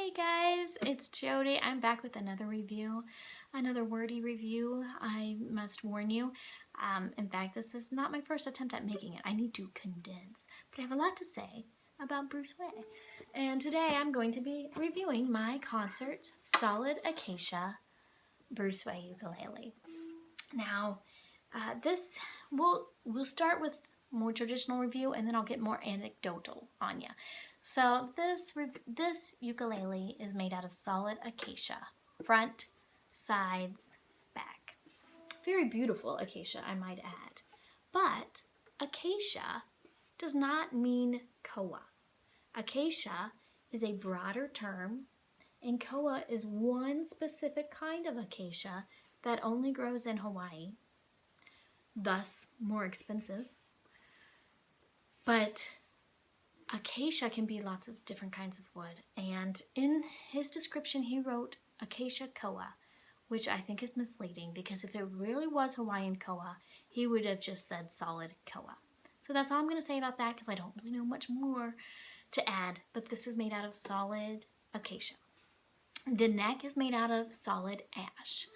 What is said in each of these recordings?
Hey guys, it's Jody. I'm back with another review, another wordy review, I must warn you. In fact, this is not my first attempt at making it. I need to condense, but I have a lot to say about Bruce Wei. And today I'm going to be reviewing my concert solid acacia Bruce Wei ukulele. Now, we'll start with more traditional review, and then I'll get more anecdotal on you. So this ukulele is made out of solid acacia, front, sides, back. Very beautiful acacia, I might add. But acacia does not mean koa. Acacia is a broader term, and koa is one specific kind of acacia that only grows in Hawaii, thus more expensive. But acacia can be lots of different kinds of wood, and in his description he wrote acacia koa, which I think is misleading, because if it really was Hawaiian koa, he would have just said solid koa. So that's all I'm going to say about that, because I don't really know much more to add, but this is made out of solid acacia. The neck is made out of solid ash.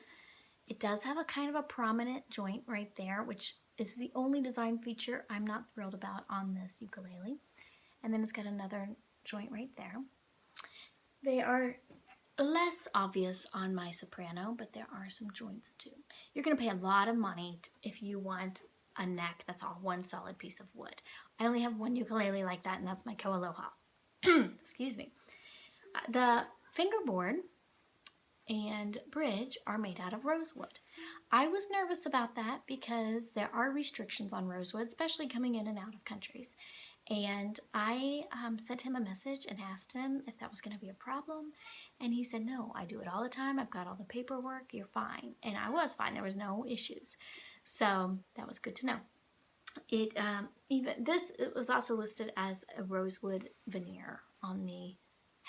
It does have a kind of a prominent joint right there, which is the only design feature I'm not thrilled about on this ukulele. And then it's got another joint right there. They are less obvious on my soprano, but there are some joints too. You're going to pay a lot of money if you want a neck that's all one solid piece of wood. I only have one ukulele like that, and that's my Ko Aloha. Excuse me. The fingerboard and bridge are made out of rosewood. I was nervous about that because there are restrictions on rosewood, especially coming in and out of countries. And I sent him a message and asked him if that was going to be a problem. And he said, no, I do it all the time. I've got all the paperwork. You're fine. And I was fine. There was no issues. So that was good to know. It was also listed as a rosewood veneer on the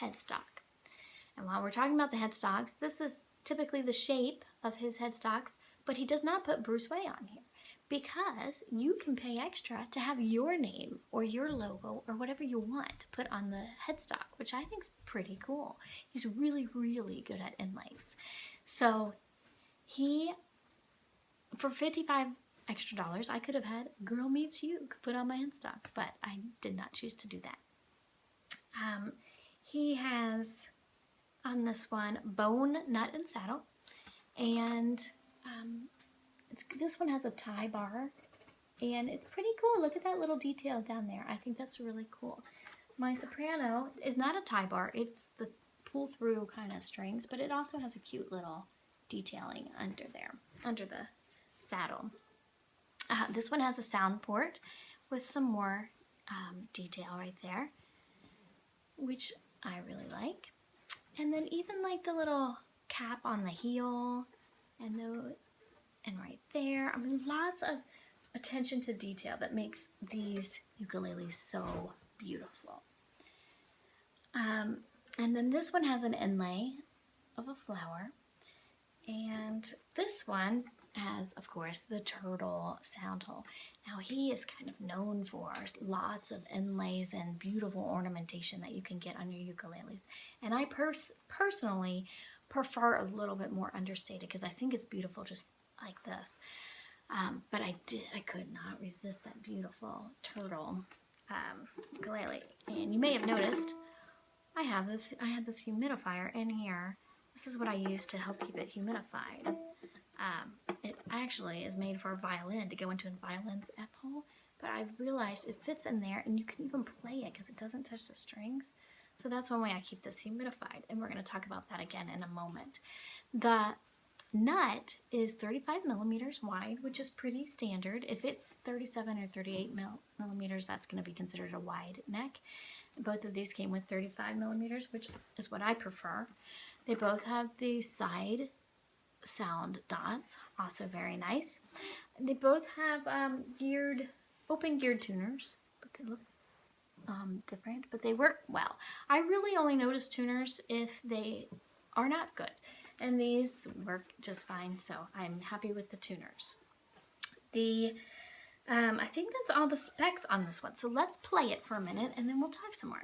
headstock. And while we're talking about the headstocks, this is typically the shape of his headstocks, but he does not put Bruce Wei on here because you can pay extra to have your name or your logo or whatever you want to put on the headstock, which I think is pretty cool. He's really, really good at inlays. So for $55 extra, I could have had GirlMeetsUke put on my headstock, but I did not choose to do that. He has on this one bone, nut, and saddle, and this one has a tie bar, and it's pretty cool. Look at that little detail down there. I think that's really cool. My soprano is not a tie bar. It's the pull through kind of strings, but it also has a cute little detailing under there, under the saddle. This one has a sound port with some more detail right there, which I really like. And then even like the little cap on the heel and right there. I mean, lots of attention to detail that makes these ukuleles so beautiful. And then this one has an inlay of a flower. And this one has, of course, the turtle soundhole. Now, he is kind of known for lots of inlays and beautiful ornamentation that you can get on your ukuleles. And I personally prefer a little bit more understated because I think it's beautiful just like this. But I could not resist that beautiful turtle ukulele. And you may have noticed I had this humidifier in here. This is what I use to help keep it humidified. It actually is made for a violin, to go into a violin's F-hole, but I've realized it fits in there and you can even play it because it doesn't touch the strings. So that's one way I keep this humidified, and we're going to talk about that again in a moment. The nut is 35 millimeters wide, which is pretty standard. If it's 37 or 38 millimeters, that's going to be considered a wide neck. Both of these came with 35 millimeters, which is what I prefer. They both have the side sound dots, also very nice. They both have open geared tuners. They look different, but they work well. I really only notice tuners if they are not good, and these work just fine, so I'm happy with the tuners. I think that's all the specs on this one, so let's play it for a minute and then we'll talk some more.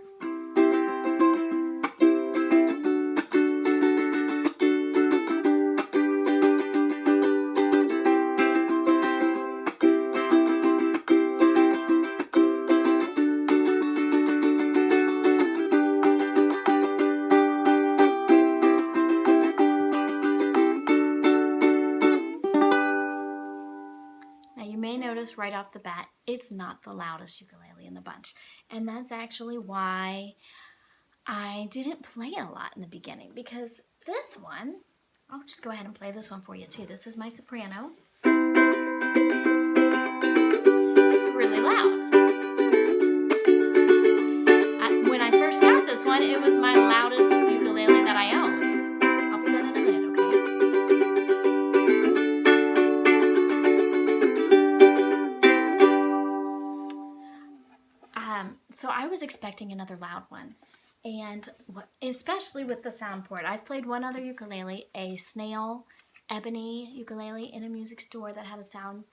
right off the bat, it's not the loudest ukulele in the bunch. And that's actually why I didn't play it a lot in the beginning, because this one, I'll just go ahead and play this one for you too. This is my soprano. It's really loud. When I first got this one, it was my loudest ukulele that I owned. I'll be done in a minute, okay? So I was expecting another loud one. And especially with the sound port. I've played one other ukulele, a snail ebony ukulele in a music store that had a sound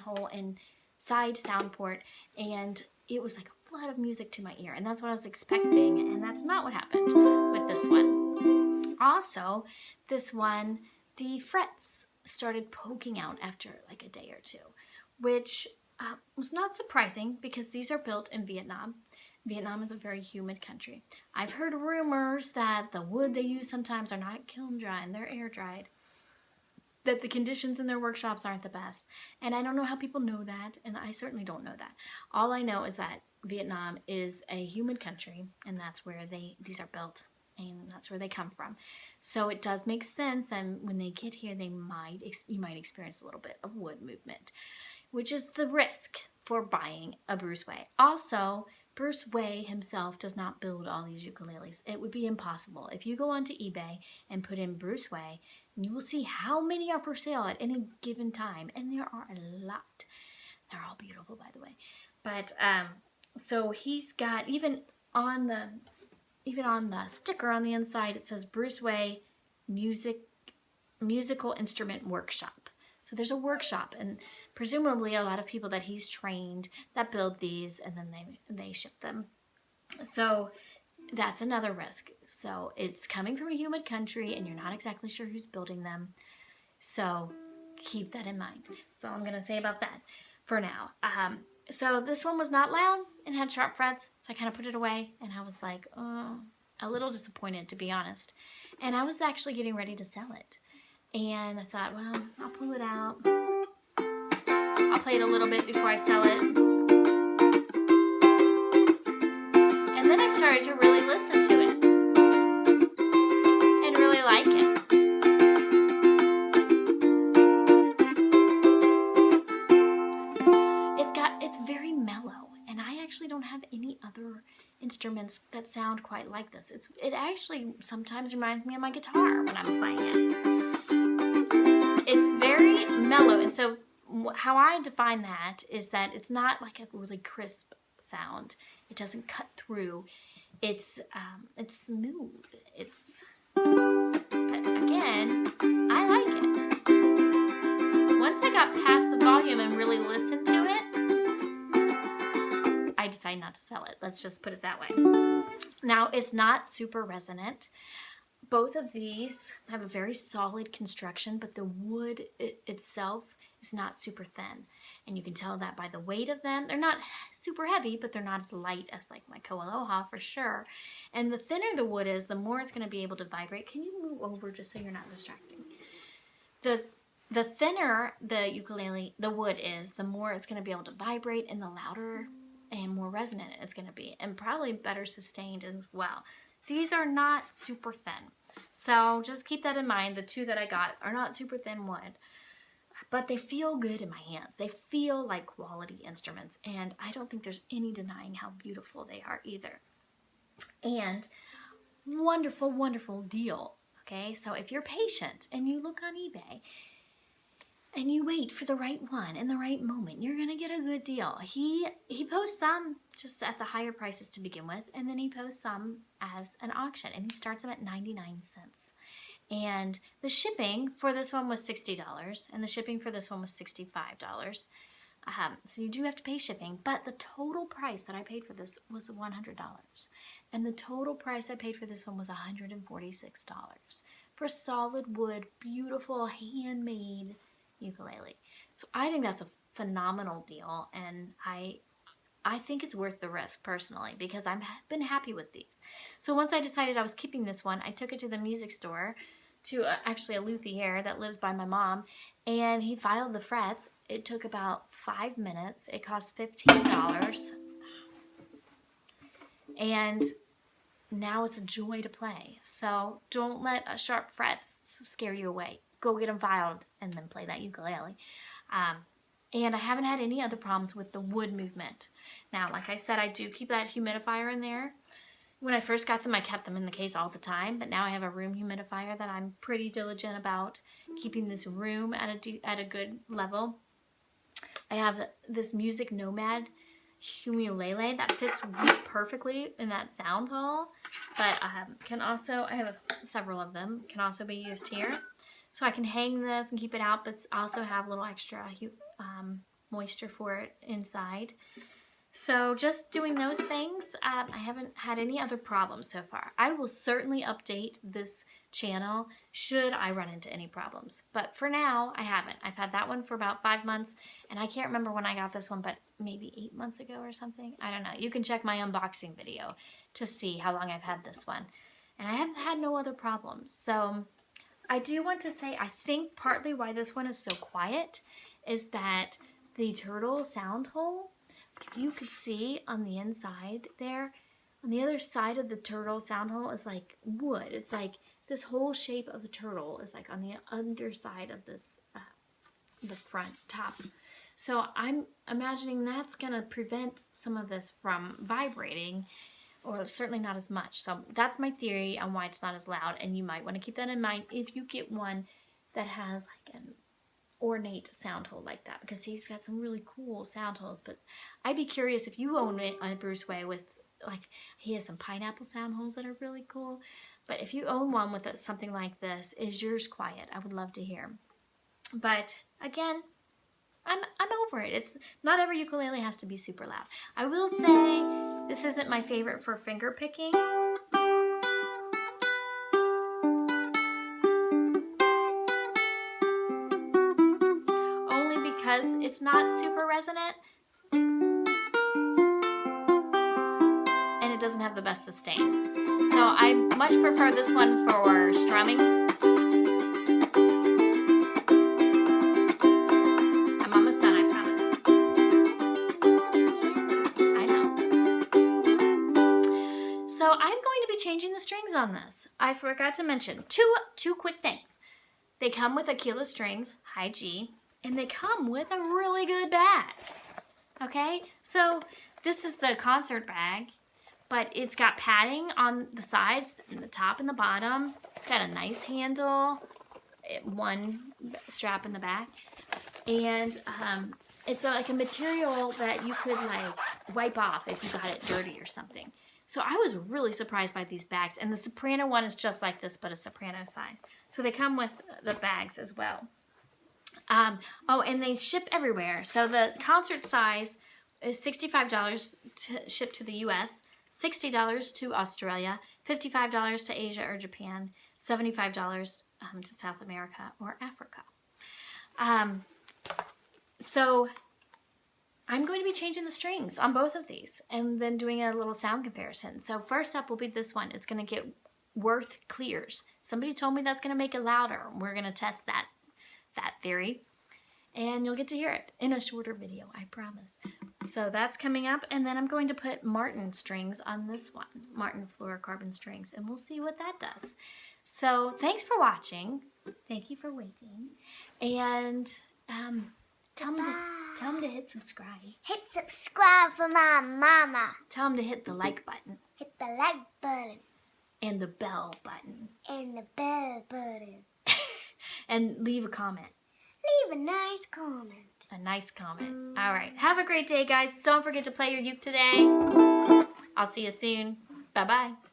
hole and side sound port, and it was like a flood of music to my ear, and that's what I was expecting, and that's not what happened with this one. Also, this one, the frets started poking out after like a day or two, which was not surprising because these are built in Vietnam. Vietnam is a very humid country. I've heard rumors that the wood they use sometimes are not kiln dry and they're air dried, that the conditions in their workshops aren't the best. And I don't know how people know that, and I certainly don't know that. All I know is that Vietnam is a humid country, and that's where these are built, and that's where they come from. So it does make sense, and when they get here, you might experience a little bit of wood movement, which is the risk for buying a Bruce Wei. Also, Bruce Wei himself does not build all these ukuleles. It would be impossible. If you go onto eBay and put in Bruce Wei, you will see how many are for sale at any given time, and there are a lot. They're all beautiful, by the way. But so he's got, even on the sticker on the inside, it says Bruce Wei Musical Instrument Workshop. So there's a workshop, and presumably a lot of people that he's trained that build these, and then they ship them. So that's another risk. So it's coming from a humid country, and you're not exactly sure who's building them. So keep that in mind. That's all I'm going to say about that for now. So this one was not loud and had sharp frets, so I kind of put it away, and I was like, oh, a little disappointed, to be honest. And I was actually getting ready to sell it. And I thought, well, I'll pull it out. I'll play it a little bit before I sell it. And then I started to really listen to it and really like it. It's very mellow, and I actually don't have any other instruments that sound quite like this. It actually sometimes reminds me of my guitar when I'm playing it. It's very mellow, and so how I define that is that it's not like a really crisp sound. It doesn't cut through. It's smooth. But again, I like it. Once I got past the volume and really listened to it, I decided not to sell it. Let's just put it that way. Now, it's not super resonant. Both of these have a very solid construction, but the wood itself is not super thin. And you can tell that by the weight of them. They're not super heavy, but they're not as light as like my Koaloha for sure. And the thinner the wood is, the more it's going to be able to vibrate. Can you move over just so you're not distracting? The thinner the wood is, the more it's going to be able to vibrate, and the louder and more resonant it's going to be, and probably better sustained as well. These are not super thin, so just keep that in mind. The two that I got are not super thin wood, but they feel good in my hands. They feel like quality instruments, and I don't think there's any denying how beautiful they are either. And wonderful, wonderful deal. Okay, so if you're patient and you look on eBay and you wait for the right one in the right moment, you're gonna get a good deal. He posts some just at the higher prices to begin with, and then he posts some as an auction, and he starts them at 99 cents. And the shipping for this one was $60, and the shipping for this one was $65. So you do have to pay shipping, but the total price that I paid for this was $100. And the total price I paid for this one was $146 for solid wood, beautiful, handmade ukulele. So I think that's a phenomenal deal, and I think it's worth the risk personally, because I've been happy with these. So once I decided I was keeping this one, I took it to the music store, to actually a luthier that lives by my mom, and he filed the frets, It took about 5 minutes. It cost $15. And now it's a joy to play. So don't let sharp frets scare you away. Go get them filed and then play that ukulele. And I haven't had any other problems with the wood movement. Now, like I said, I do keep that humidifier in there. When I first got them, I kept them in the case all the time, but now I have a room humidifier that I'm pretty diligent about keeping this room at a good level. I have this Music Nomad ukulele that fits perfectly in that sound hole, but can also, I have several of them, can also be used here. So I can hang this and keep it out, but also have a little extra moisture for it inside. So just doing those things, I haven't had any other problems so far. I will certainly update this channel should I run into any problems. But for now, I haven't. I've had that one for about 5 months, and I can't remember when I got this one, but maybe 8 months ago or something. I don't know. You can check my unboxing video to see how long I've had this one. And I have had no other problems. So I do want to say, I think partly why this one is so quiet is that the turtle sound hole, if you could see on the inside there, on the other side of the turtle sound hole is like wood. It's like this whole shape of the turtle is like on the underside of this, the front top. So I'm imagining that's gonna prevent some of this from vibrating, or certainly not as much. So that's my theory on why it's not as loud, and you might want to keep that in mind if you get one that has like an ornate sound hole like that, because he's got some really cool sound holes. But I'd be curious if you own it on Bruce Wei with, like, he has some pineapple sound holes that are really cool. But if you own one with something like this, is yours quiet? I would love to hear. But again, I'm over it. It's not every ukulele has to be super loud. I will say this isn't my favorite for finger picking. It's not super resonant, and it doesn't have the best sustain. So I much prefer this one for strumming. I'm almost done, I promise. I know. So I'm going to be changing the strings on this. I forgot to mention two quick things. They come with Aquila Strings, high G, and they come with a really good bag. Okay, so this is the concert bag, but it's got padding on the sides, and the top and the bottom. It's got a nice handle, one strap in the back, and it's like a material that you could like wipe off if you got it dirty or something. So I was really surprised by these bags, and the soprano one is just like this, but a soprano size. So they come with the bags as well. Oh, and they ship everywhere. So the concert size is $65 to ship to the US, $60 to Australia, $55 to Asia or Japan, $75 to South America or Africa. So I'm going to be changing the strings on both of these and then doing a little sound comparison. So first up will be this one. It's going to get Worth Clears. Somebody told me that's going to make it louder. We're going to test that theory, and you'll get to hear it in a shorter video, I promise. So that's coming up, and then I'm going to put Martin strings on this one, Martin Fluorocarbon Strings, and we'll see what that does. So thanks for watching. Thank you for waiting, and tell them to hit subscribe. Hit subscribe for my mama. Tell them to hit the like button. Hit the like button. And the bell button. And the bell button. And leave a comment. Leave a nice comment. A nice comment. All right. Have a great day, guys. Don't forget to play your uke today. I'll see you soon. Bye-bye.